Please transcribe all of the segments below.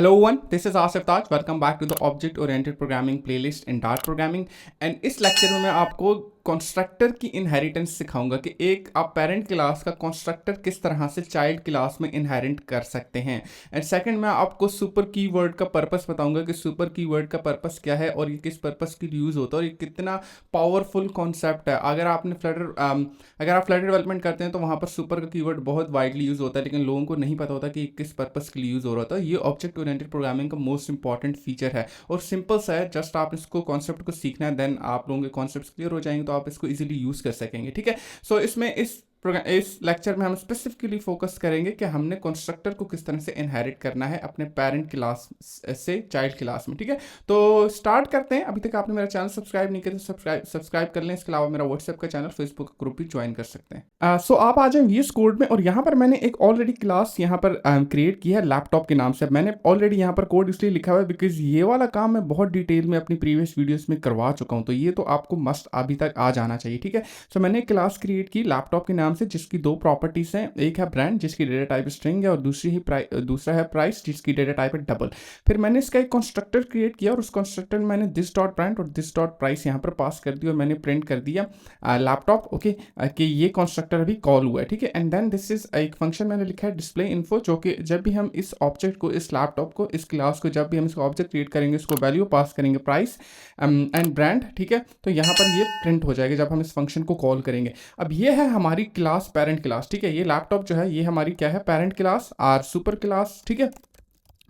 Hello everyone, this is Asif Taj. Welcome back to the Object Oriented Programming playlist in Dart Programming. And इस lecture में मैं आपको constructor की inheritance सिखाऊंगा कि एक आप पेरेंट क्लास का कंस्ट्रक्टर किस तरह से चाइल्ड क्लास में इनहेरिट कर सकते हैं। एंड सेकंड मैं आपको सुपर कीवर्ड का पर्पस बताऊंगा कि सुपर कीवर्ड का पर्पस क्या है और ये किस पर्पस के लिए यूज़ होता है और ये कितना पावरफुल कॉन्सेप्ट है। अगर आप फ्लटर डेवलपमेंट करते हैं तो वहाँ पर सुपर का कीवर्ड बहुत वाइडली यूज़ होता है, लेकिन लोगों को नहीं पता होता कि किस पर्पस के लिए यूज़ हो रहा था। ये ऑब्जेक्ट ओरिएंटेड प्रोग्रामिंग का मोस्ट इंपॉर्टेंट फीचर है और सिंपल सा है। जस्ट आप इसको कॉन्सेप्ट को सीखना है, देन आप लोगों के कॉन्सेप्ट क्लियर हो जाएंगे तो आप इसको इजीली यूज़ कर सकेंगे। ठीक है, सो इसमें इस लेक्चर में हम स्पेसिफिकली फोकस करेंगे कि हमने कंस्ट्रक्टर को किस तरह से इनहेरिट करना है अपने पेरेंट क्लास से चाइल्ड क्लास में। ठीक है, तो स्टार्ट करते हैं। अभी तक आपने मेरा चैनल सब्सक्राइब नहीं किया तो सब्सक्राइब कर लें। इसके अलावा मेरा व्हाट्सएप का चैनल, फेसबुक ग्रुप भी ज्वाइन कर सकते हैं। सो आप आ जाए VS कोड में और यहाँ पर मैंने एक ऑलरेडी क्लास यहाँ पर क्रिएट की है लैपटॉप के नाम से। मैंने ऑलरेडी यहाँ पर कोड इसलिए लिखा हुआ है बिकॉज ये वाला काम मैं बहुत डिटेल में अपनी प्रीवियस वीडियोस में करवा चुका हूँ, तो ये तो आपको मस्ट अभी तक आ जाना चाहिए। ठीक है, सो मैंने एक क्लास क्रिएट की लैपटॉप के नाम से जिसकी दो प्रॉपर्टीज हैं। एक है ब्रांड जिसकी डेटा टाइप स्ट्रिंग है और दूसरा है प्राइस जिसकी डेटा टाइप है डबल। फिर मैंने इसका एक कंस्ट्रक्टर क्रिएट किया और उस कंस्ट्रक्टर में मैंने दिस डॉट ब्रांड और दिस डॉट प्राइस यहाँ पर पास कर दिया और मैंने प्रिंट कर दिया लैपटॉप ओके कि ये कंस्ट्रक्टर अभी कॉल हुआ है। ठीक है, एंड देन दिस इज एक फंक्शन मैंने लिखा है डिस्प्ले इन्फो, जो कि जब भी हम इस ऑब्जेक्ट को, इस लैपटॉप को, इस क्लास को, जब भी हम इसको ऑब्जेक्ट क्रिएट करेंगे इसको वैल्यू पास करेंगे प्राइस एंड ब्रांड। ठीक है, तो यहाँ पर ये प्रिंट हो जाएगा जब हम इस फंक्शन को कॉल करेंगे। अब ये है हमारी क्लास पेरेंट क्लास। ठीक है, ये लैपटॉप जो है ये हमारी क्या है, पेरेंट क्लास और सुपर क्लास। ठीक है,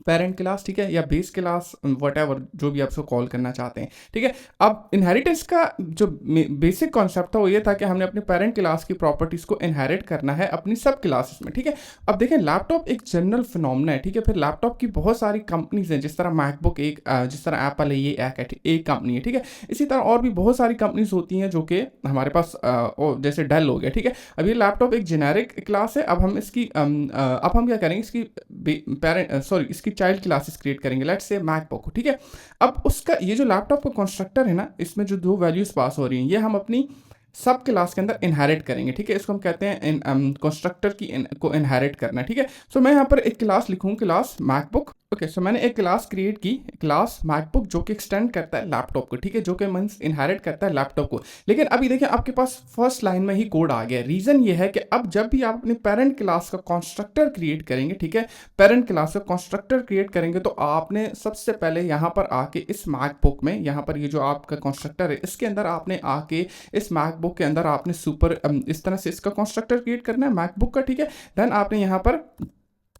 पेरेंट क्लास, ठीक है, या बेस क्लास, वटएवर जो भी आप उसको कॉल करना चाहते हैं। ठीक है, अब इनहेरिटेंस का जो बेसिक कॉन्सेप्ट था वो ये था कि हमने अपने पेरेंट क्लास की प्रॉपर्टीज को इनहेरिट करना है अपनी सब क्लासेस में। ठीक है, अब देखें लैपटॉप एक जनरल फिनोमेना है। ठीक है, फिर लैपटॉप की बहुत सारी कंपनीज हैं, जिस तरह मैकबुक एक, जिस तरह एप्पल है ये एक कंपनी है। ठीक है, इसी तरह और भी बहुत सारी कंपनीज होती हैं जो कि हमारे पास जैसे डेल हो गया। ठीक है, अब ये लैपटॉप एक जेनेरिक क्लास है। अब हम इसकी अब हम क्या करेंगे, इसकी चाइल्ड क्लासेस क्रिएट करेंगे, लेट्स से मैकबुक। ठीक है, अब उसका ये जो लैपटॉप का कंस्ट्रक्टर है ना, इसमें जो दो वैल्यूज पास हो रही हैं ये हम अपनी सब क्लास के अंदर इनहेरिट करेंगे। ठीक है, इसको हम कहते हैं कंस्ट्रक्टर को इनहेरिट करना। ठीक है, सो मैं यहाँ पर एक क्लास लिखूँ, क्लास मैकबुक। ओके, सो मैंने एक क्लास क्रिएट की, क्लास मैकबुक, जो कि एक्सटेंड करता है लैपटॉप को। ठीक है, जो कि मींस इनहेरिट करता है लैपटॉप को। लेकिन अभी देखिए आपके पास फर्स्ट लाइन में ही कोड आ गया। रीजन ये है कि अब जब भी आप अपने पेरेंट क्लास का कंस्ट्रक्टर क्रिएट करेंगे, ठीक है, पेरेंट क्लास का कंस्ट्रक्टर क्रिएट करेंगे तो आपने सबसे पहले यहाँ पर आके इस मैकबुक में, यहाँ पर ये जो आपका कंस्ट्रक्टर है इसके अंदर आपने आके इस मैकबुक के अंदर आपने सुपर इस तरह से इसका कंस्ट्रक्टर क्रिएट करना है मैकबुक का। ठीक है, देन आपने यहाँ पर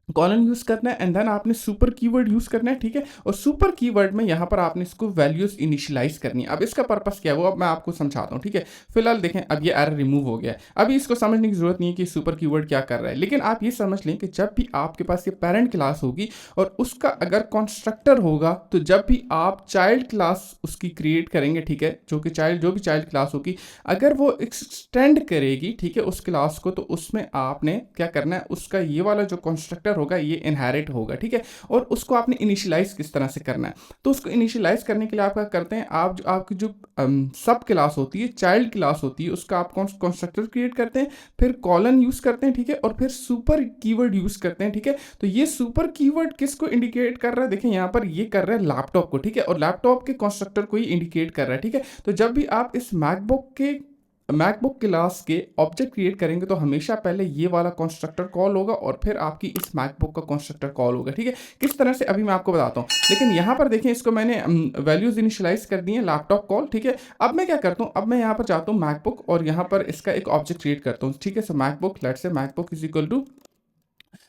कॉलन यूज करना है एंड देन आपने सुपर कीवर्ड यूज करना है। ठीक है, और सुपर कीवर्ड में यहाँ पर आपने इसको वैल्यूज इनिशियलाइज करनी है। अब इसका पर्पस क्या है वो अब मैं आपको समझाता हूँ। ठीक है, फिलहाल देखें अब ये एरर रिमूव हो गया है। अभी इसको समझने की जरूरत नहीं है कि सुपर कीवर्ड क्या कर रहा है, लेकिन आप ये समझ लें कि जब भी आपके पास ये पेरेंट क्लास होगी और उसका अगर कंस्ट्रक्टर होगा तो जब भी आप चाइल्ड क्लास उसकी क्रिएट करेंगे, ठीक है, जो भी चाइल्ड क्लास होगी, अगर वो एक्सटेंड करेगी, ठीक है, उस क्लास को, तो उसमें आपने क्या करना है, उसका ये वाला जो कंस्ट्रक्टर होगा ये इनहेरिट होगा। ठीक है, और उसको आपने इनिशियलाइज किस तरह से करना है, तो उसको इनिशियलाइज करने के लिए आप क्या करते हैं, आपकी जो सब क्लास होती है, चाइल्ड क्लास होती है, उसका आप कंस्ट्रक्टर क्रिएट करते हैं, फिर कॉलन यूज करते हैं। ठीक है, और फिर सुपर कीवर्ड यूज करते हैं। ठीक है, तो ये सुपर कीवर्ड किसको इंडिकेट कर रहा है, देखें यहाँ पर ये कर रहा है लैपटॉप को। ठीक है, और लैपटॉप के कंस्ट्रक्टर को ही इंडिकेट कर रहा है। ठीक है, तो जब भी आप इस मैकबुक क्लास के ऑब्जेक्ट क्रिएट करेंगे तो हमेशा पहले ये वाला कंस्ट्रक्टर कॉल होगा और फिर आपकी इस मैकबुक का कंस्ट्रक्टर कॉल होगा। ठीक है, किस तरह से अभी मैं आपको बताता हूँ, लेकिन यहाँ पर देखें इसको मैंने वैल्यूज इनिशियलाइज कर दी है लैपटॉप कॉल। ठीक है, अब मैं क्या करता हूँ, अब मैं यहाँ पर जाता हूँ मैकबुक और यहाँ पर इसका एक ऑब्जेक्ट क्रिएट करता हूँ। ठीक है, so MacBook, let's say MacBook is equal to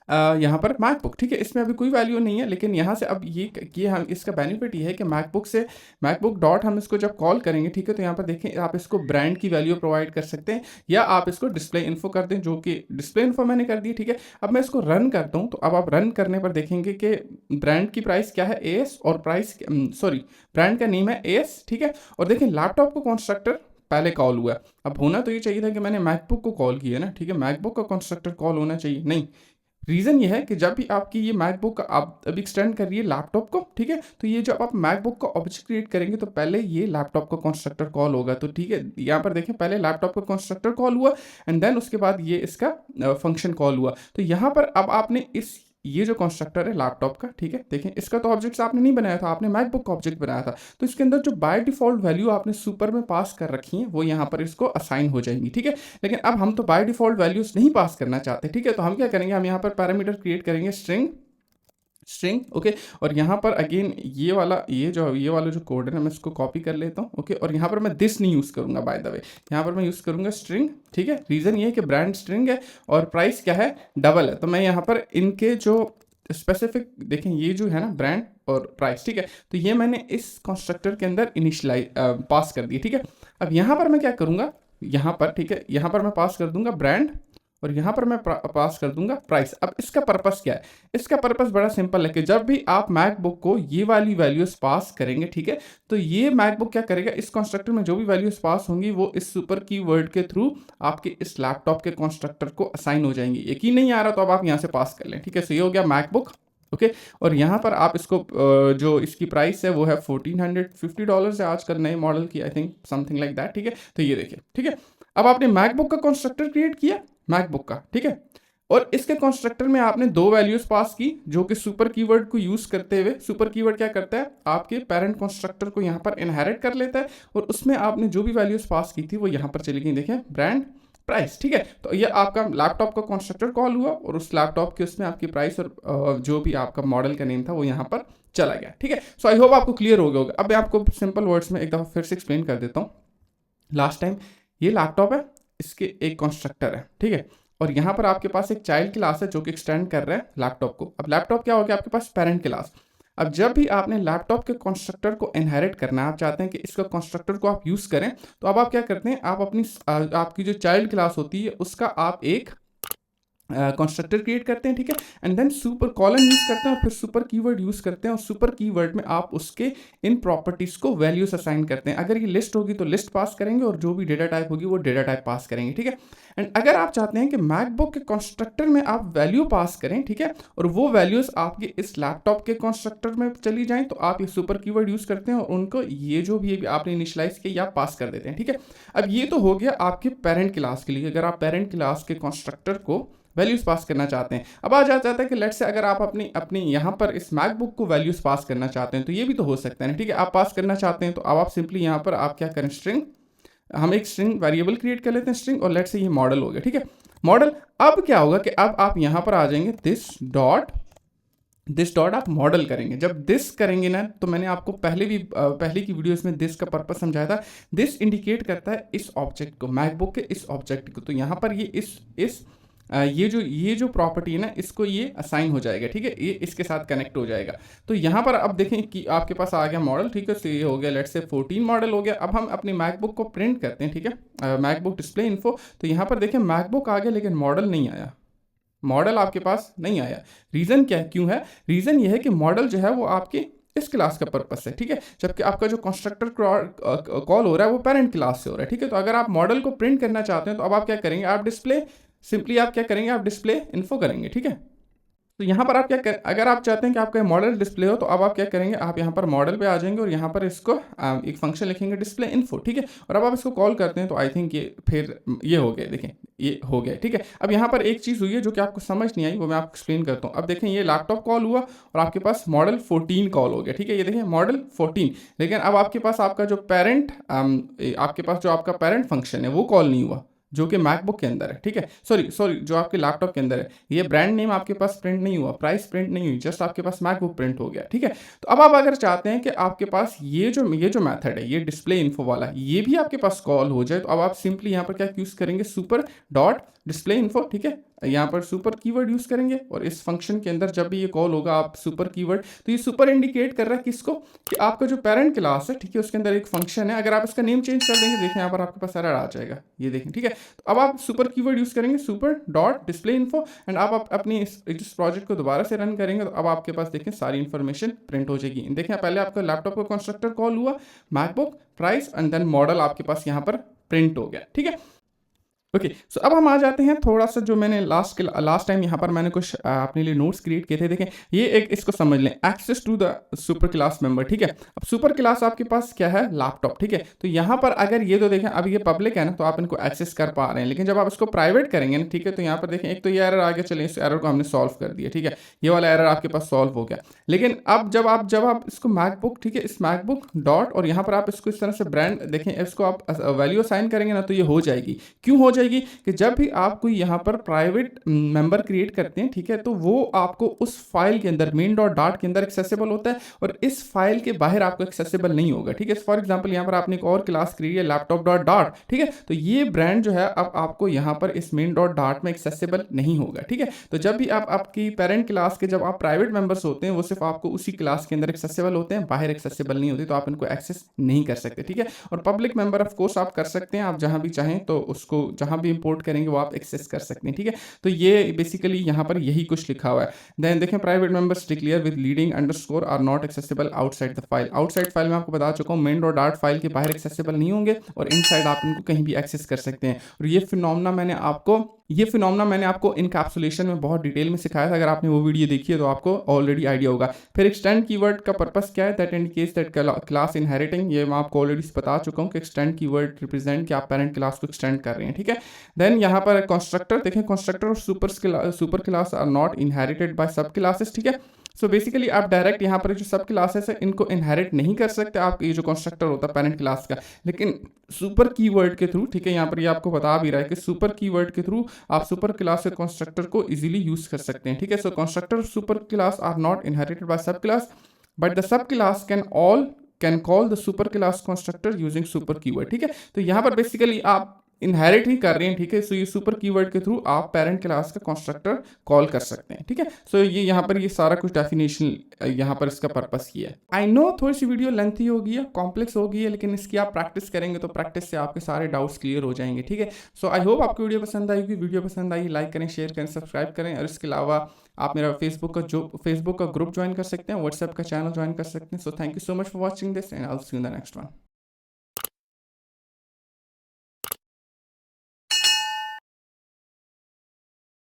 यहाँ पर मैकबुक। ठीक है, इसमें अभी कोई वैल्यू नहीं है, लेकिन यहाँ से अब ये हम इसका बेनिफिट ये है कि मैकबुक डॉट हम इसको जब कॉल करेंगे, ठीक है, तो यहाँ पर देखें आप इसको ब्रांड की वैल्यू प्रोवाइड कर सकते हैं या आप इसको डिस्प्ले इन्फो कर दें, जो कि डिस्प्ले इन्फो मैंने कर दी। ठीक है, अब मैं इसको रन करता हूँ तो अब आप रन करने पर देखेंगे कि ब्रांड की प्राइस क्या है, AS, और ब्रांड का नेम है AS। ठीक है, और देखें लैपटॉप को कंस्ट्रक्टर पहले कॉल हुआ है। अब होना तो ये चाहिए था कि मैंने मैकबुक को कॉल किया ना। ठीक है, मैकबुक का कंस्ट्रक्टर कॉल होना चाहिए, नहीं। रीज़न ये है कि जब भी आपकी ये मैकबुक आप अभी एक्सटेंड कर रही है लैपटॉप को, ठीक है, तो ये जब आप मैकबुक का ऑब्जेक्ट क्रिएट करेंगे तो पहले ये लैपटॉप का कंस्ट्रक्टर कॉल होगा। तो ठीक है, यहाँ पर देखें पहले लैपटॉप का कंस्ट्रक्टर कॉल हुआ एंड देन उसके बाद ये इसका फंक्शन कॉल हुआ। तो यहाँ पर अब आपने इस ये जो कंस्ट्रक्टर है लैपटॉप का, ठीक है, देखें इसका तो ऑब्जेक्ट्स आपने नहीं बनाया था, आपने मैकबुक का ऑब्जेक्ट बनाया था, तो इसके अंदर जो बाय डिफॉल्ट वैल्यू आपने सुपर में पास कर रखी है वो यहाँ पर इसको असाइन हो जाएंगी, ठीक है। लेकिन अब हम तो बाय डिफॉल्ट वैल्यूज नहीं पास करना चाहते, ठीक है, तो हम क्या करेंगे, हम यहाँ पर पैरामीटर क्रिएट करेंगे स्ट्रिंग ओके। और यहाँ पर अगेन ये वाला जो कोड है ना, मैं इसको कॉपी कर लेता हूँ, ओके। और यहाँ पर मैं दिस नहीं यूज़ करूँगा बाय द वे, यहाँ पर मैं यूज़ करूँगा स्ट्रिंग, ठीक है। रीज़न ये है कि ब्रांड स्ट्रिंग है और प्राइस क्या है, डबल है, तो मैं यहाँ पर इनके जो स्पेसिफिक देखें, ये जो है ना ब्रांड और प्राइस, ठीक है, तो ये मैंने इस कंस्ट्रक्टर के अंदर इनिशियलाइज पास कर दिया, ठीक है। अब यहाँ पर मैं क्या करूँगा, यहाँ पर, ठीक है, यहाँ पर मैं पास कर दूंगा ब्रांड और यहाँ पर मैं पास कर दूंगा प्राइस। अब इसका पर्पस क्या है, इसका पर्पस बड़ा सिंपल है कि जब भी आप मैकबुक को ये वाली वैल्यूज पास करेंगे, ठीक है, तो ये मैकबुक क्या करेगा, इस कंस्ट्रक्टर में जो भी वैल्यूज पास होंगी वो इस सुपर कीवर्ड के थ्रू आपके इस लैपटॉप के कंस्ट्रक्टर को असाइन हो जाएंगी। यकीन नहीं आ रहा तो अब आप यहाँ से पास कर लें, ठीक है। सो ये हो गया मैकबुक, ओके। और यहाँ पर आप इसको जो इसकी प्राइस है वो है $1450 है आजकल नए मॉडल की, I think something like that, ठीक है। तो ये देखिए, ठीक है, अब आपने मैकबुक का कंस्ट्रक्टर क्रिएट किया, मैकबुक का, ठीक है, और इसके कंस्ट्रक्टर में आपने दो वैल्यूज पास की जो कि सुपर कीवर्ड को यूज करते हुए, सुपर कीवर्ड क्या करता है, आपके पेरेंट कंस्ट्रक्टर को यहाँ पर इनहेरिट कर लेता है और उसमें आपने जो भी वैल्यूज पास की थी वो यहाँ पर चली गई, देखें ब्रांड प्राइस, ठीक है। तो ये आपका लैपटॉप का कंस्ट्रक्टर कॉल हुआ और उस लैपटॉप के उसमें आपकी प्राइस और जो भी आपका मॉडल का नेम था वो यहाँ पर चला गया, ठीक है। सो आई होप आपको क्लियर हो गया होगा। अब मैं आपको सिंपल वर्ड्स में एक दफ़ा फिर से एक्सप्लेन कर देता हूँ। लास्ट टाइम ये लैपटॉप है, इसके एक कंस्ट्रक्टर है, ठीक है, और यहाँ पर आपके पास एक चाइल्ड क्लास है जो कि एक्सटेंड कर रहा है लैपटॉप को। अब लैपटॉप क्या हो गया आपके पास, पेरेंट क्लास। अब जब भी आपने लैपटॉप के कंस्ट्रक्टर को इनहेरिट करना है, आप चाहते हैं कि इसका कंस्ट्रक्टर को आप यूज़ करें, तो अब आप क्या करते हैं, आप अपनी आपकी जो चाइल्ड क्लास होती है उसका आप एक कंस्ट्रक्टर क्रिएट करते हैं, ठीक है, and then super colon use करते हैं और फिर सुपर कीवर्ड यूज करते हैं और सुपर कीवर्ड में आप उसके इन प्रॉपर्टीज को वैल्यूज असाइन करते हैं। अगर ये लिस्ट होगी तो लिस्ट पास करेंगे और जो भी डेटा टाइप होगी वो डेटा टाइप पास करेंगे, ठीक है। एंड अगर आप चाहते हैं कि मैकबुक के कंस्ट्रक्टर में आप वैल्यू पास करें, ठीक है, और वो वैल्यूज आपके इस लैपटॉप के कंस्ट्रक्टर में चली जाएं, तो आप ये सुपर कीवर्ड यूज करते हैं और उनको ये जो भी आपने इनिशियलाइज किया आप पास कर देते हैं, ठीक है। अब ये तो हो गया आपके पेरेंट क्लास के लिए, अगर आप पेरेंट क्लास के कंस्ट्रक्टर को वैल्यूज पास करना चाहते हैं। अब आ जाता है कि लेट्स से अगर आप अपनी यहाँ पर इस मैकबुक को वैल्यूज पास करना चाहते हैं तो ये भी तो हो सकता है, ठीक है। आप पास करना चाहते हैं तो अब आप सिंपली यहाँ पर आप क्या करें, स्ट्रिंग, हम एक स्ट्रिंग वेरिएबल क्रिएट कर लेते हैं स्ट्रिंग, और लेट्स से ये मॉडल हो गया, ठीक है, मॉडल। अब क्या होगा कि अब आप यहाँ पर आ जाएंगे दिस डॉट आप मॉडल करेंगे। जब दिस करेंगे ना, तो मैंने आपको पहले की वीडियोस में दिस का पर्पस समझाया था। दिस इंडिकेट करता है इस ऑब्जेक्ट को, मैकबुक के इस ऑब्जेक्ट को। तो यहाँ पर ये ये जो प्रॉपर्टी है ना, इसको ये असाइन हो जाएगा, ठीक है, ये इसके साथ कनेक्ट हो जाएगा। तो यहाँ पर अब देखें कि आपके पास आ गया मॉडल, ठीक है, तो ये हो गया लेट्स से 14 मॉडल हो गया। अब हम अपनी मैकबुक को प्रिंट करते हैं, ठीक है, मैकबुक डिस्प्ले इन्फो। तो यहाँ पर देखें मैकबुक आ गया लेकिन मॉडल नहीं आया, मॉडल आपके पास नहीं आया। रीज़न क्या है, क्यों है, रीज़न ये है कि मॉडल जो है वो आपके इस क्लास का पर्पस है, ठीक है, जबकि आपका जो कंस्ट्रक्टर कॉल हो रहा है वो पेरेंट क्लास से हो रहा है, ठीक है। तो अगर आप मॉडल को प्रिंट करना चाहते हैं तो अब आप क्या करेंगे, आप डिस्प्ले सिंपली आप क्या करेंगे, आप डिस्प्ले इन्फो करेंगे, ठीक है। तो यहाँ पर आप अगर आप चाहते हैं कि आपका मॉडल डिस्प्ले हो तो अब आप क्या करेंगे, आप यहाँ पर मॉडल पे आ जाएंगे और यहाँ पर इसको एक फंक्शन लिखेंगे डिस्प्ले इन्फो, ठीक है। और अब आप इसको कॉल करते हैं तो आई थिंक ये फिर ये हो गया, देखें ये हो गया, ठीक है। अब यहाँ पर एक चीज़ हुई है जो कि आपको समझ नहीं आई, वो मैं आपको एक्सप्लेन करता हूँ। अब देखें ये लैपटॉप कॉल हुआ और आपके पास मॉडल 14 कॉल हो गया, ठीक है, ये देखें मॉडल 14। लेकिन अब आपके पास आपका जो पेरेंट आपके पास जो आपका पेरेंट फंक्शन है वो कॉल नहीं हुआ जो कि मैकबुक के अंदर है, ठीक है, सॉरी जो आपके लैपटॉप के अंदर है। ये ब्रांड नेम आपके पास प्रिंट नहीं हुआ, प्राइस प्रिंट नहीं हुई, जस्ट आपके पास मैकबुक प्रिंट हो गया, ठीक है। तो अब आप अगर चाहते हैं कि आपके पास ये जो मेथड है, ये डिस्प्ले इन्फो वाला, ये भी आपके पास कॉल हो जाए, तो अब आप सिंपली यहाँ पर क्या यूज़ करेंगे, सुपर डॉट डिस्प्ले इन्फो, ठीक है, यहाँ पर सुपर कीवर्ड यूज़ करेंगे और इस फंक्शन के अंदर जब भी ये कॉल होगा आप सुपर कीवर्ड, तो ये सुपर इंडिकेट कर रहा है किसको, कि आपका जो पेरेंट क्लास है, ठीक है, उसके अंदर एक फंक्शन है। अगर आप इसका नेम चेंज कर देंगे, देखें यहाँ पर आपके पास एरर आ जाएगा, ये देखें, ठीक है। तो अब आप सुपर कीवर्ड यूज़ करेंगे super dot display info and आप अपनी इस प्रोजेक्ट को दोबारा से रन करेंगे तो अब आपके पास देखें सारी इन्फॉर्मेशन प्रिंट हो जाएगी। देखें पहले आपका लैपटॉप का कंस्ट्रक्टर कॉल हुआ, MacBook, price and then model आपके पास यहाँ पर प्रिंट हो गया, ठीक है। ओके, सो अब हम आ जाते हैं थोड़ा-सा जो मैंने लास्ट टाइम यहाँ पर मैंने कुछ अपने लिए नोट्स क्रिएट किए थे। देखें, ये एक इसको समझ लें, access to the super class member, ठीक है? अब सुपर क्लास आपके पास क्या है? लैपटॉप, ठीक है? तो यहाँ पर अगर ये तो देखें, अब ये पब्लिक है ना, तो आप इनको एक्सेस कर पा रहे हैं। लेकिन जब आप इसको प्राइवेट करेंगे ना, ठीक है? तो यहाँ पर देखें, एक तो ये एरर आ गया, चलिए इस एरर को हमने सॉल्व कर दिया, ठीक है? ये वाला एरर आपके पास सॉल्व हो गया। लेकिन अब जब आप इसको मैकबुक, ठीक है? इस मैकबुक डॉट और यहाँ पर आप इसको इस तरह से ब्रांड देखें, इसको आप वैल्यू असाइन करेंगे ना, तो ये हो जाएगी। क्यों हो जाएगी? कि जब भी आप कोई यहाँ पर प्राइवेट मेंबर क्रिएट करते हैं, ठीक है, तो वो आपको उस फाइल के अंदर मेन डॉट डाट के अंदर एक्सेसिबल होता है और इस फाइल के बाहर आपको एक्सेसिबल नहीं होगा, ठीक है? फॉर एग्जांपल यहाँ पर आपने एक और क्लास क्रिएट किया लैपटॉप डॉट डाट, ठीक है? तो ये ब्रांड जो है अब आपको यहाँ पर इस मेन डॉट डाट में एक्सेसिबल नहीं होगा, ठीक है? तो जब भी आप आपकी पेरेंट क्लास के जब आप प्राइवेट मेंबर्स होते हैं, वो सिर्फ आपको उसी क्लास के अंदर एक्सेसिबल होते हैं, बाहर एक्सेसिबल नहीं होते, तो आप इनको एक्सेस नहीं कर सकते, ठीक है? और पब्लिक मेंबर ऑफ कोर्स आप कर सकते हैं, आप जहां भी चाहें तो उसको जहां भी इंपोर्ट करेंगे वो आप एक्सेस कर सकते हैं, ठीक है? तो ये बेसिकली यहाँ पर यही कुछ लिखा हुआ है। देन देखें, private members declare with leading underscore are not accessible outside the file. Outside file में आपको बता चुका हूँ, मेन डॉट डाट फाइल के बाहर एक्सेसिबल नहीं होंगे और इनसाइड आप इनको कहीं भी एक्सेस कर सकते हैं। और ये फिनोमेना मैंने आपको इनकैप्सुलेशन में बहुत डिटेल में सिखाया था। अगर आपने वो वीडियो देखी है तो आपको ऑलरेडी आइडिया होगा। फिर एक्सटेंड कीवर्ड का पर्पस क्या है? That indicates that class inheriting, ये मैं आपको ऑलरेडी बता चुका हूँ कि एक्सटेंड कीवर्ड रिप्रेजेंट कि आप पेरेंट क्लास को एक्सटेंड कर रहे हैं, ठीक है? देन यहाँ पर कंस्ट्रक्टर देखें, कंस्ट्रक्टर और super class are not inherited by sub classes, ठीक है? सो बेसिकली आप डायरेक्ट यहाँ पर जो सब क्लासेस है इनको इनहेरिट नहीं कर सकते आप, ये जो कंस्ट्रक्टर होता है पेरेंट क्लास का, लेकिन सुपर कीवर्ड के थ्रू, ठीक है, यहाँ पर ये आपको बता भी रहा है कि सुपर कीवर्ड के थ्रू आप सुपर क्लास के कंस्ट्रक्टर को इजीली यूज कर सकते हैं, ठीक है? So constructor super class are not inherited by sub class but the sub class can call the super class constructor using super keyword, ठीक है? तो यहाँ पर बेसिकली आप इनहेरिट ही कर रहे हैं, ठीक है? सो ये सुपर कीवर्ड के थ्रू आप पेरेंट क्लास का कंस्ट्रक्टर कॉल कर सकते हैं, ठीक है? सो ये यहाँ पर ये सारा कुछ डेफिनेशन यहाँ पर इसका पर्पस ये है। आई नो थोड़ी सी वीडियो लेंथी होगी है, कॉम्प्लेक्स होगी है, लेकिन इसकी आप प्रैक्टिस करेंगे तो प्रैक्टिस से आपके सारे डाउट्स क्लियर हो जाएंगे, ठीक है? सो आई होप आपको वीडियो पसंद आएगी। वीडियो पसंद आई लाइक करें, शेयर करें, सब्सक्राइब करें और इसके अलावा आप मेरा फेसबुक का ग्रुप ज्वाइन कर सकते हैं, व्हाट्सएप का चैनल ज्वाइन कर सकते हैं। So thank you so much for watching this and I will see you in the next one.